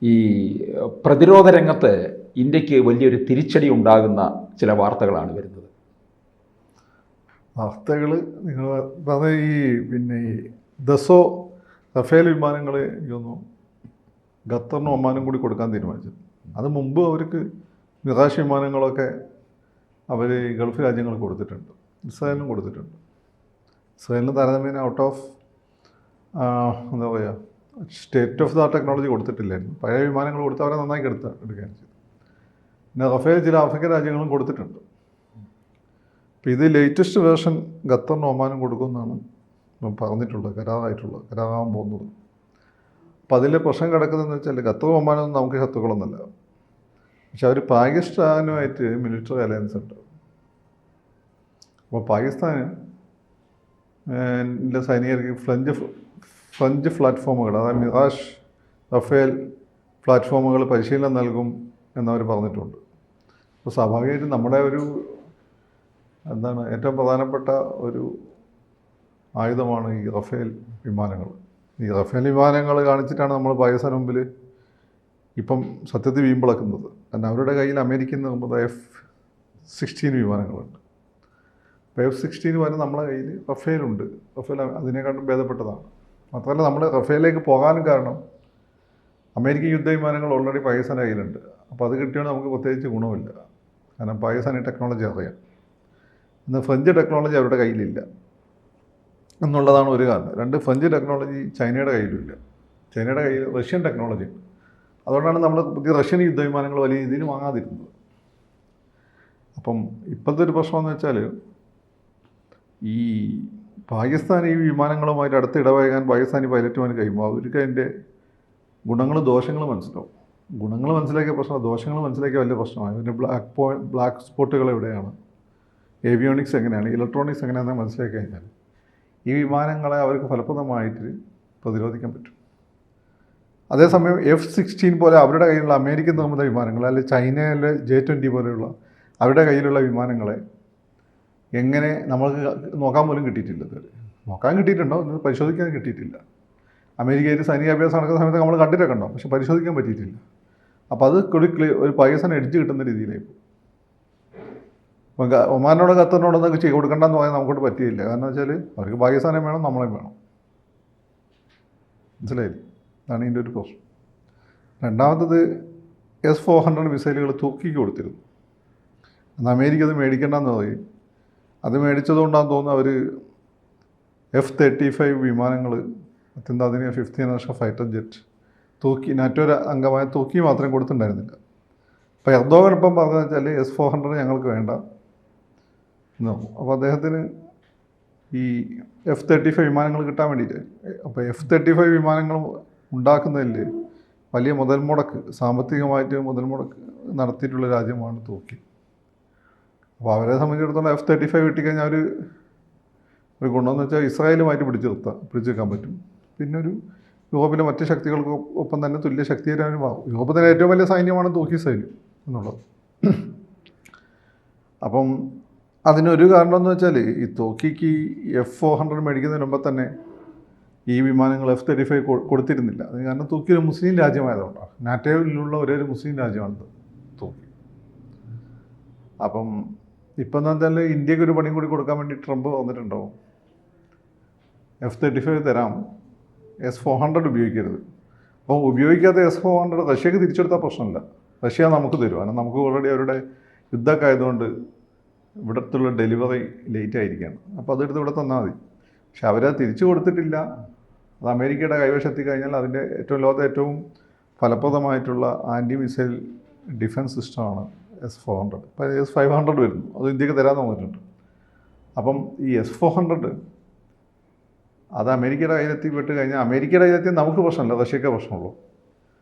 ഈ പ്രതിരോധ രംഗത്ത് ഇന്ത്യക്ക് വലിയൊരു തിരിച്ചടി ഉണ്ടാകുന്ന ചില വാർത്തകളാണ് വരുന്നത്. വാർത്തകൾ നിങ്ങൾ പറഞ്ഞ ഈ ദസോ റഫേൽ വിമാനങ്ങൾ എനിക്കൊന്നു ഖത്തറിനും ഒമാനും കൂടി കൊടുക്കാൻ തീരുമാനിച്ചു. അത് മുമ്പ് അവർക്ക് മിറാഷ് വിമാനങ്ങളൊക്കെ അവർ ഗൾഫ് രാജ്യങ്ങൾക്ക് കൊടുത്തിട്ടുണ്ട്, ഇസ്രായേലിനും കൊടുത്തിട്ടുണ്ട്. ഇസ്രായേലിന് താരതമ്യേന ഔട്ട് ഓഫ് എന്താ പറയുക സ്റ്റേറ്റ് ഓഫ് ദ ടെക്നോളജി കൊടുത്തിട്ടില്ലായിരുന്നു. പഴയ വിമാനങ്ങൾ കൊടുത്ത് അവരെ നന്നായി എടുക്കുകയാണ് ചെയ്തത്. പിന്നെ റഫേൽ ചില ആഫ്രിക്കൻ രാജ്യങ്ങളും കൊടുത്തിട്ടുണ്ട്. അപ്പോൾ ഇത് ലേറ്റസ്റ്റ് വേർഷൻ ഖത്തറിനും ഒമാനും കൊടുക്കുമെന്നാണ് ഇപ്പം പറഞ്ഞിട്ടുള്ളത്, കരാറാകാൻ പോകുന്നത്. അപ്പം അതിലെ പ്രശ്നം കിടക്കുന്നതെന്ന് വെച്ചാൽ ഖത്തറും ഒമാനൊന്നും നമുക്ക് ശത്രുക്കളൊന്നുമല്ല. പക്ഷെ അവർ പാകിസ്ഥാനുമായിട്ട് മിലിറ്ററി അലയൻസ് ഉണ്ട്. അപ്പോൾ പാകിസ്ഥാന് സൈനികർക്ക് ഫ്രഞ്ച് പ്ലാറ്റ്ഫോമുകൾ, അതായത് മിറാഷ് റഫേൽ പ്ലാറ്റ്ഫോമുകൾ പരിശീലനം നൽകും എന്നവർ പറഞ്ഞിട്ടുണ്ട്. അപ്പോൾ സ്വാഭാവികമായിട്ടും നമ്മുടെ ഒരു ഏറ്റവും പ്രധാനപ്പെട്ട ഒരു ആയുധമാണ് ഈ റഫേൽ വിമാനങ്ങൾ. ഈ റഫേൽ വിമാനങ്ങൾ കാണിച്ചിട്ടാണ് നമ്മൾ പാകിസ്ഥാൻ മുമ്പിൽ ഇപ്പം സത്യത്തിൽ വീമ്പിളക്കുന്നത്. കാരണം അവരുടെ കയ്യിൽ അമേരിക്കൻ നിർമ്മിത F-16 വിമാനങ്ങളുണ്ട്. അപ്പോൾ F-16 വരെ നമ്മളെ കയ്യിൽ റഫേലുണ്ട്. റഫേൽ അതിനെക്കാട്ടും ഭേദപ്പെട്ടതാണ്. മാത്രമല്ല നമ്മൾ റഫേലിലേക്ക് പോകാനും കാരണം അമേരിക്കൻ യുദ്ധവിമാനങ്ങൾ ഓൾറെഡി പാകിസ്ഥാൻ്റെ കയ്യിലുണ്ട്. അപ്പോൾ അത് കിട്ടിയോണ്ട് നമുക്ക് പ്രത്യേകിച്ച് ഗുണമില്ല. കാരണം പാകിസ്ഥാനി ടെക്നോളജി അറിയാം. എന്നാൽ ഫ്രഞ്ച് ടെക്നോളജി അവരുടെ കയ്യിലില്ല എന്നുള്ളതാണ് ഒരു കാരണം. രണ്ട്, ഫ്രഞ്ച് ടെക്നോളജി ചൈനയുടെ കയ്യിലില്ല. ചൈനയുടെ കയ്യിൽ റഷ്യൻ ടെക്നോളജി ഉണ്ട്. അതുകൊണ്ടാണ് നമ്മൾ പുതിയ റഷ്യൻ യുദ്ധവിമാനങ്ങൾ വലിയ രീതിയിൽ വാങ്ങാതിരുന്നത്. അപ്പം ഇപ്പോഴത്തെ ഒരു പ്രശ്നമെന്ന് വെച്ചാൽ ഈ പാകിസ്ഥാൻ ഈ വിമാനങ്ങളുമായിട്ട് അടുത്ത് ഇടപഴകാൻ പാകിസ്ഥാനി പൈലറ്റുമാർ കഴിയുമ്പോൾ അവർക്ക് അതിൻ്റെ ഗുണങ്ങളും ദോഷങ്ങളും മനസ്സിലാവും. ഗുണങ്ങൾ മനസ്സിലാക്കിയ പ്രശ്നം, ദോഷങ്ങൾ മനസ്സിലാക്കിയ വലിയ പ്രശ്നമാണ്. ഇതിൻ്റെ ബ്ലാക്ക് സ്പോട്ടുകൾ എവിടെയാണ്, ഏവിയോണിക്സ് എങ്ങനെയാണ്, ഇലക്ട്രോണിക്സ് എങ്ങനെയാണെന്ന് മനസ്സിലാക്കി കഴിഞ്ഞാൽ ഈ വിമാനങ്ങളെ അവർക്ക് ഫലപ്രദമായിട്ട് പ്രതിരോധിക്കാൻ പറ്റും. അതേസമയം F-16 പോലെ അവരുടെ കയ്യിലുള്ള അമേരിക്കൻ നിർമ്മിത വിമാനങ്ങൾ, അല്ലെങ്കിൽ ചൈനയിലെ J-20 പോലെയുള്ള അവരുടെ കയ്യിലുള്ള വിമാനങ്ങളെ എങ്ങനെ നമുക്ക് നോക്കാൻ പോലും കിട്ടിയിട്ടില്ല. നോക്കാൻ കിട്ടിയിട്ടുണ്ടോ എന്ന് പരിശോധിക്കാൻ കിട്ടിയിട്ടില്ല. അമേരിക്കയിൽ സൈനികാഭ്യാസം നടക്കുന്ന സമയത്ത് നമ്മൾ കണ്ടിട്ടൊക്കെ ഉണ്ടാവും, പക്ഷെ പരിശോധിക്കാൻ പറ്റിയിട്ടില്ല. അപ്പോൾ അത് ഒരു പാകിസ്ഥാൻ എഡ്ജ് കിട്ടുന്ന രീതിയിലായി പോകും. അപ്പം ഒമാനോട് ഖത്തറിനോടൊന്നൊക്കെ ചെയ്ത് കൊടുക്കണ്ടെന്ന് പറയാൻ നമുക്കോട്ട് പറ്റിയില്ല. കാരണം വെച്ചാൽ അവർക്ക് പാകിസ്ഥാനെ വേണം, നമ്മളെയും വേണം. മനസ്സിലായില്ലേ? അതാണ് ഇതിൻ്റെ ഒരു പ്രശ്നം. രണ്ടാമത്തത് S-400 മിസൈലുകൾ തുർക്കിക്ക് കൊടുത്തിരുന്നു. അന്ന് അമേരിക്ക അത് മേടിക്കേണ്ടെന്ന് പറയും. അത് മേടിച്ചതുകൊണ്ടാണെന്ന് തോന്നുന്നു അവർ F-35 വിമാനങ്ങൾ, അത്യന്താധുനിക 5th ജനറേഷൻ ഫൈറ്റർ ജെറ്റ് തുർക്കി, നാറ്റോ അംഗമായ തുർക്കി മാത്രം കൊടുത്തിട്ടുണ്ടായിരുന്നില്ല. അപ്പോൾ എർദോഗൻ ഇപ്പം പറഞ്ഞതെന്ന് വെച്ചാൽ S-400 ഞങ്ങൾക്ക് വേണ്ട എന്നോ. അപ്പോൾ അദ്ദേഹത്തിന് ഈ F-35 വിമാനങ്ങൾ കിട്ടാൻ വേണ്ടിയിട്ട്, അപ്പോൾ F-35 വിമാനങ്ങൾ ഉണ്ടാക്കുന്നതിൽ വലിയ മുതൽ മുടക്ക്, സാമ്പത്തികമായിട്ട് മുതൽ മുടക്ക് നടത്തിയിട്ടുള്ള രാജ്യമാണ് തുർക്കി. അപ്പോൾ അവരെ സംബന്ധിച്ചിടത്തോളം F-35 കിട്ടിക്കഴിഞ്ഞാൽ ഒരു ഗുണമെന്ന് വെച്ചാൽ ഇസ്രായേലുമായിട്ട് പിടിച്ചു വെക്കാൻ പറ്റും. പിന്നെ ഒരു യൂറോപ്പിലെ മറ്റ് ശക്തികൾക്ക് ഒപ്പം തന്നെ തുല്യ ശക്തിയായിട്ട് മാറും. യൂറോപ്പിലെ ഏറ്റവും വലിയ സൈന്യമാണ് തുർക്കി സൈന്യം എന്നുള്ളത്. അപ്പം അതിനൊരു കാരണമെന്ന് വെച്ചാൽ ഈ തുർക്കിക്ക് F-400 മേടിക്കുന്നതിന് മുമ്പ് തന്നെ ഈ വിമാനങ്ങൾ F-35 കൊടുത്തിരുന്നില്ല. അത് കാരണം തുർക്കി ഒരു മുസ്ലിം രാജ്യമായതുകൊണ്ടാണ്. നാറ്റോയിലുള്ള ഒരേ ഒരു മുസ്ലിം രാജ്യമാണ് തുർക്കി. അപ്പം ഇപ്പം എന്താ വെച്ചാൽ ഇന്ത്യക്ക് ഒരു പണിയും കൂടി കൊടുക്കാൻ വേണ്ടി ട്രംപ് വന്നിട്ടുണ്ടാവും. F-35 തരാം, S-400 ഉപയോഗിക്കരുത്. അപ്പോൾ ഉപയോഗിക്കാത്ത S-400 റഷ്യക്ക് തിരിച്ചെടുത്താൽ പ്രശ്നമില്ല. റഷ്യ നമുക്ക് തരും. കാരണം നമുക്ക് ഓൾറെഡി അവരുടെ യുദ്ധമൊക്കെ ആയതുകൊണ്ട് ഇവിടത്തുള്ള ഡെലിവറി ലേറ്റ് ആയിരിക്കുകയാണ്. അപ്പോൾ അതെടുത്ത് ഇവിടെ തന്നാൽ മതി. പക്ഷെ അവരത് തിരിച്ചു കൊടുത്തിട്ടില്ല. അത് അമേരിക്കയുടെ കൈവശത്തി കഴിഞ്ഞാൽ അതിൻ്റെ ലോകത്തെ ഏറ്റവും ഫലപ്രദമായിട്ടുള്ള ആൻറ്റി മിസൈൽ ഡിഫൻസ് സിസ്റ്റമാണ് S-400. ഇപ്പോൾ S-500 വരുന്നു, അത് ഇന്ത്യക്ക് തരാൻ തോന്നിയിട്ടുണ്ട്. അപ്പം ഈ S-400 അത് അമേരിക്കയുടെ കയ്യിലെത്തിപ്പെട്ട് കഴിഞ്ഞാൽ അമേരിക്കയുടെ കയ്യിലെത്തി നമുക്ക് പ്രശ്നമല്ല, റഷ്യക്ക് പ്രശ്നമുള്ളൂ.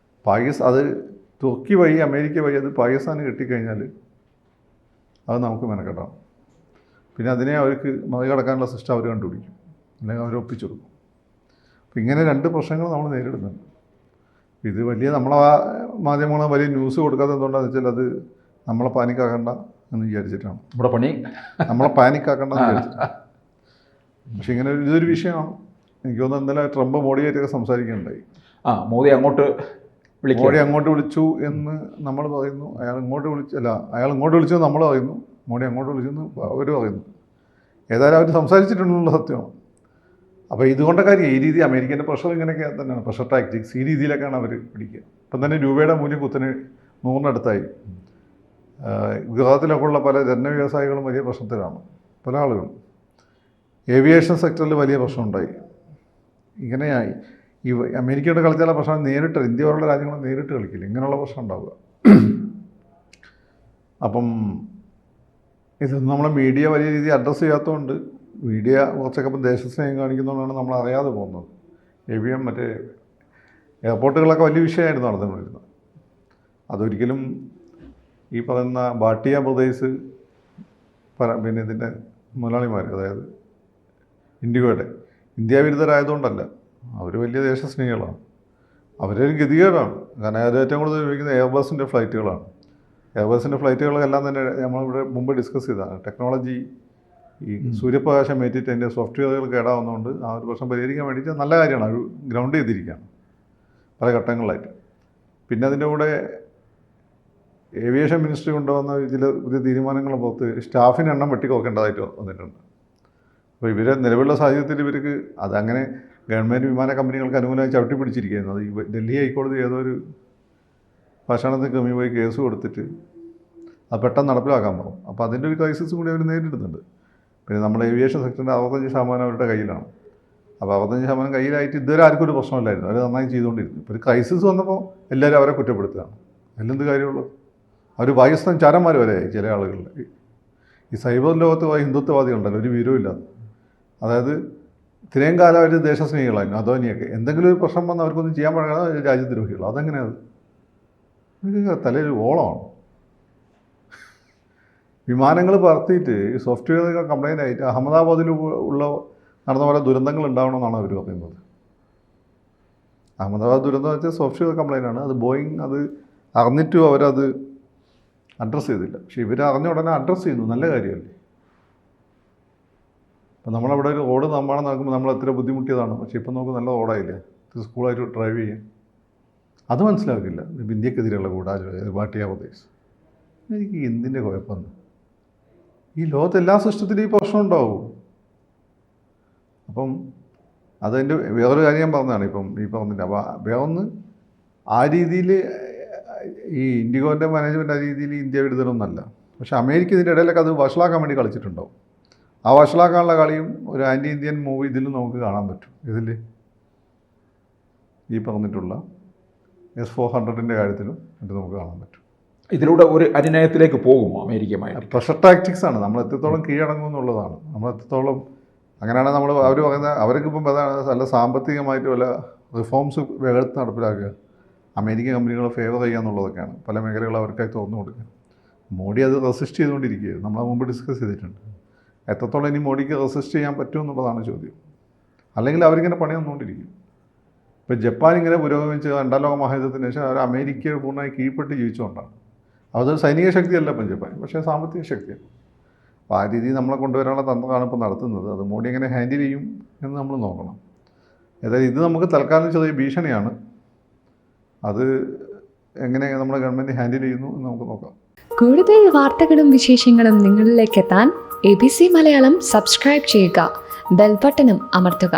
അത് തുർക്കി വഴി അമേരിക്ക വഴി അത് പാകിസ്ഥാന് കിട്ടിക്കഴിഞ്ഞാൽ അത് നമുക്ക് മെനക്കെട്ടാണ്. പിന്നെ അതിനെ അവർക്ക് മറികടക്കാനുള്ള സിസ്റ്റം അവർ കണ്ടുപിടിക്കും, അല്ലെങ്കിൽ അവർ ഒപ്പിച്ചെടുക്കും. അപ്പോൾ ഇങ്ങനെ രണ്ട് പ്രശ്നങ്ങൾ നമ്മൾ നേരിടുന്നുണ്ട്. ഇത് വലിയ നമ്മളെ മാധ്യമങ്ങൾ വലിയ ന്യൂസ് കൊടുക്കാത്തത് എന്തുകൊണ്ടാണെന്ന് വെച്ചാൽ അത് നമ്മളെ പാനിക്കാക്കണ്ട എന്ന് വിചാരിച്ചിട്ടാണ്. നമ്മളെ പാനിക്കാക്കണ്ടെന്ന് വിചാരിച്ചിട്ടാണ്. പക്ഷെ ഇങ്ങനെ ഇതൊരു വിഷയമാണ്. എനിക്ക് തോന്നുന്നു ഇന്നലെ ട്രംപ് മോഡിയായിട്ടൊക്കെ സംസാരിക്കുകയുണ്ടായി. മോദി അങ്ങോട്ട് മോഡി അങ്ങോട്ട് വിളിച്ചു എന്ന് നമ്മൾ പറയുന്നു, അയാൾ ഇങ്ങോട്ട് വിളിച്ചു നമ്മൾ പറയുന്നു, മോഡി അങ്ങോട്ട് വിളിച്ചെന്ന് അവർ പറയുന്നു. ഏതായാലും അവർ സംസാരിച്ചിട്ടുള്ള സത്യമാണ്. അപ്പോൾ ഇതുകൊണ്ട കാര്യം ഈ രീതി അമേരിക്കൻ്റെ പ്രഷർ ഇങ്ങനെയൊക്കെ തന്നെയാണ്, പ്രഷർ ടാക്ടിക്സ് ഈ രീതിയിലൊക്കെയാണ് അവർ പിടിക്കുക. ഇപ്പം തന്നെ രൂപയുടെ മൂല്യം കുത്തനെ 100-ന് ഗുജറാത്തിലൊക്കെ ഉള്ള പല എണ്ണ വ്യവസായികളും വലിയ പ്രശ്നത്തിലാണ്, പല ആളുകളും. ഏവിയേഷൻ സെക്ടറിൽ വലിയ പ്രശ്നമുണ്ടായി. ഇങ്ങനെയായി ഈ അമേരിക്കയുടെ കളിച്ചാലുള്ള പ്രശ്നം നേരിട്ട് ഇന്ത്യ പോലുള്ള രാജ്യങ്ങൾ നേരിട്ട് കളിക്കില്ല, ഇങ്ങനെയുള്ള പ്രശ്നം ഉണ്ടാവുക. അപ്പം ഇത് നമ്മളെ മീഡിയ വലിയ രീതിയിൽ അഡ്രസ്സ് ചെയ്യാത്തതുകൊണ്ട് മീഡിയ കുറച്ചൊക്കെ ഇപ്പം ദേശസ്നേഹം കാണിക്കുന്നതുകൊണ്ടാണ് നമ്മൾ അറിയാതെ പോകുന്നത്. AVM മറ്റേ എയർപോർട്ടുകളൊക്കെ വലിയ വിഷയമായിരുന്നു നടന്നുകൊണ്ടിരുന്നത്. അതൊരിക്കലും ഈ പറയുന്ന ഭാട്ടിയ പ്രദേശ് പിന്നെ ഇതിൻ്റെ മുതലാളിമാർ, അതായത് ഇൻഡിഗോയുടെ ഇന്ത്യ വിരുദ്ധരായതുകൊണ്ടല്ല, അവർ വലിയ ദേശസ്നേഹികളാണ്. അവരൊരു ഗതികേടാണ്. കാരണം അവർ ഏറ്റവും കൂടുതൽ ഉപയോഗിക്കുന്ന എയർബസിൻ്റെ ഫ്ലൈറ്റുകളാണ്. എയർബസിൻ്റെ ഫ്ലൈറ്റുകളെല്ലാം തന്നെ നമ്മളിവിടെ മുമ്പ് ഡിസ്കസ് ചെയ്തതാണ്. ടെക്നോളജി ഈ സൂര്യപ്രകാശം ഏറ്റിട്ട് അതിൻ്റെ സോഫ്റ്റ്വെയറുകൾ കേടാവുന്നതുകൊണ്ട് ആ ഒരു പ്രശ്നം പരിഹരിക്കാൻ വേണ്ടിയിട്ട് നല്ല കാര്യമാണ്, അവർ ഗ്രൗണ്ട് ചെയ്തിരിക്കുകയാണ് പല ഘട്ടങ്ങളിലായിട്ട്. പിന്നെ അതിൻ്റെ കൂടെ ഏവിയേഷൻ മിനിസ്ട്രി കൊണ്ടുവന്ന ചില പുതിയ തീരുമാനങ്ങളും പുറത്ത് സ്റ്റാഫിന് എണ്ണം വെട്ടിക്കുറക്കേണ്ടതായിട്ട് വന്നിട്ടുണ്ട്. അപ്പോൾ ഇവരെ നിലവിലുള്ള സാഹചര്യത്തിൽ ഇവർക്ക് അതങ്ങനെ ഗവൺമെൻറ് വിമാന കമ്പനികൾക്ക് അനുകൂലമായി ചവിട്ടി പിടിച്ചിരിക്കുന്നത്. അത് ഈ ഡൽഹി ഹൈക്കോടതി ഏതോ ഒരു ഭക്ഷണത്തിന് കമ്മി പോയി കേസ് കൊടുത്തിട്ട് അത് പെട്ടെന്ന് നടപ്പിലാക്കാൻ പോകും. അപ്പോൾ അതിൻ്റെ ഒരു ക്രൈസിസ് കൂടി അവർ നേരിടുന്നുണ്ട്. പിന്നെ നമ്മുടെ ഏവിയേഷൻ സെക്ടറിൻ്റെ 65% അവരുടെ കയ്യിലാണ്. അപ്പോൾ 65% കയ്യിലായിട്ട് ഇതുവരെ ആർക്കും ഒരു പ്രശ്നമില്ലായിരുന്നു, അവർ നന്നായി ചെയ്തുകൊണ്ടിരുന്നു. ഇപ്പോൾ ഒരു ക്രൈസിസ് വന്നപ്പോൾ എല്ലാവരും അവരെ കുറ്റപ്പെടുത്തുകയാണ്. അതിലെന്ത് കാര്യമുള്ളത്? അവർ പാകിസ്ഥാൻ ചാരന്മാർ വരെ ചില ആളുകളുടെ ഈ സൈബർ ലോകത്ത് ഹിന്ദുത്വവാദികളുണ്ടല്ലോ, ഒരു വിവരമില്ലാതെ. അതായത് ഇത്രയും കാലം അവർ ദേശസ്നേഹികളായിരുന്നു, അധോനിയൊക്കെ. എന്തെങ്കിലും ഒരു പ്രശ്നം വന്ന് അവർക്കൊന്നും ചെയ്യാൻ പാടില്ല, രാജ്യദ്രോഹികൾ. അതെങ്ങനെയാണ്? തലയിൽ ഓളമാണ്. വിമാനങ്ങൾ പറത്തിയിട്ട് സോഫ്റ്റ്വെയർ കംപ്ലൈൻ്റ് ആയിട്ട് അഹമ്മദാബാദിൽ നടന്ന പോലെ ദുരന്തങ്ങൾ ഉണ്ടാവണമെന്നാണ് അവർ പറയുന്നത്. അഹമ്മദാബാദ് ദുരന്തം വെച്ചാൽ സോഫ്റ്റ്വെയർ കംപ്ലൈൻ്റ് ആണ്. അത് ബോയിങ് അത് അറിഞ്ഞിട്ടും അവരത് അഡ്രസ്സ് ചെയ്തില്ല. പക്ഷേ ഇവർ അറിഞ്ഞ ഉടനെ അഡ്രസ്സ് ചെയ്യുന്നു, നല്ല കാര്യമല്ലേ? അപ്പം നമ്മളവിടെ ഒരു റോഡ് നിർമ്മാണം നടക്കുമ്പോൾ നമ്മൾ എത്ര ബുദ്ധിമുട്ടിയതാണ്. പക്ഷേ ഇപ്പം നമുക്ക് നല്ല റോഡായില്ലേ, സ്കൂളായിട്ട് ഡ്രൈവ് ചെയ്യാൻ. അത് മനസ്സിലാക്കില്ല. ഇന്ത്യക്കെതിരെയുള്ള ഗൂഢാലോചന, ഭാട്ടിയ പ്രദേശ്. എനിക്ക് എന്തിൻ്റെ കുഴപ്പമെന്ന്? ഈ ലോകത്ത് എല്ലാ സിസ്റ്റത്തിലും ഈ പ്രശ്നം ഉണ്ടാവും. അപ്പം അതെൻ്റെ വേറൊരു കാര്യം ഞാൻ പറഞ്ഞതാണ്, ഇപ്പം ഈ പറഞ്ഞില്ല. അപ്പോൾ വേറൊന്ന് ആ രീതിയിൽ ഈ ഇൻഡിഗോൻ്റെ മാനേജ്മെൻറ്റ് ആ രീതിയിൽ ഇന്ത്യ വിടുതലൊന്നല്ല. പക്ഷേ അമേരിക്ക ഇതിൻ്റെ ഇടയിലൊക്കെ അത് വഷളാക്കാൻ വേണ്ടി കളിച്ചിട്ടുണ്ടാവും. ആ വഷളാക്കാനുള്ള കളിയും ഒരു ആൻറ്റി ഇന്ത്യൻ മൂവി ഇതിലും നമുക്ക് കാണാൻ പറ്റും. ഇതിൽ ഈ പറഞ്ഞിട്ടുള്ള S-400ൻ്റെ കാര്യത്തിലും ഇത് നമുക്ക് കാണാൻ പറ്റും. ഇതിലൂടെ ഒരു അനുനയത്തിലേക്ക് പോകും അമേരിക്കയുമായി. പ്രഷർ ടാക്ടിക്സ് ആണ്. നമ്മൾ എത്രത്തോളം കീഴടങ്ങും എന്നുള്ളതാണ്. നമ്മൾ എത്രത്തോളം അങ്ങനെയാണ് നമ്മൾ അവർ പറയുന്നത്. അവർക്കിപ്പം നല്ല സാമ്പത്തികമായിട്ട് വല്ല റിഫോംസ് വേഗത്തിൽ നടപ്പിലാക്കുക, അമേരിക്കൻ കമ്പനികളെ ഫേവർ ചെയ്യുക എന്നുള്ളതൊക്കെയാണ്. പല മേഖലകൾ അവർക്കായി തുറന്നു കൊടുക്കുക. മോഡി അത് റെസിസ്റ്റ് ചെയ്തുകൊണ്ടിരിക്കുകയാണ്. നമ്മൾ മുമ്പ് ഡിസ്കസ് ചെയ്തിട്ടുണ്ട്. എത്രത്തോളം ഇനി മോഡിക്ക് റെസിസ്റ്റ് ചെയ്യാൻ പറ്റും എന്നുള്ളതാണ് ചോദ്യം. അല്ലെങ്കിൽ അവരിങ്ങനെ പണി വന്നുകൊണ്ടിരിക്കും. ഇപ്പോൾ ജപ്പാൻ ഇങ്ങനെ പുരോഗമിച്ച് 2ാം ലോക മഹായുദ്ധത്തിന് ശേഷം അവർ അമേരിക്ക പൂർണ്ണമായി കീഴ്പ്പെട്ട് ജീവിച്ചുകൊണ്ടാണ്. അതൊരു സൈനിക ശക്തിയല്ല ഇപ്പം ജപ്പാൻ, പക്ഷേ സാമ്പത്തിക ശക്തിയാണ്. അപ്പോൾ ആ രീതിയിൽ നമ്മളെ കൊണ്ടുവരാനുള്ള തന്ത്രമാണ് ഇപ്പോൾ നടത്തുന്നത്. അത് മോഡി എങ്ങനെ ഹാൻഡിൽ ചെയ്യും എന്ന് നമ്മൾ നോക്കണം. ഏതായാലും ഇത് നമുക്ക് തൽക്കാലം ചെറിയ ഭീഷണിയാണ്. അത് എങ്ങനെ നമ്മുടെ ഗവൺമെൻറ് ഹാൻഡിൽ ചെയ്യുന്നു എന്ന് നമുക്ക് നോക്കാം. കൂടുതൽ വാർത്തകളും വിശേഷങ്ങളും നിങ്ങളിലേക്ക് എത്താൻ ABC മലയാളം സബ്സ്ക്രൈബ് ചെയ്യുക, ബെൽ ബട്ടണും അമർത്തുക.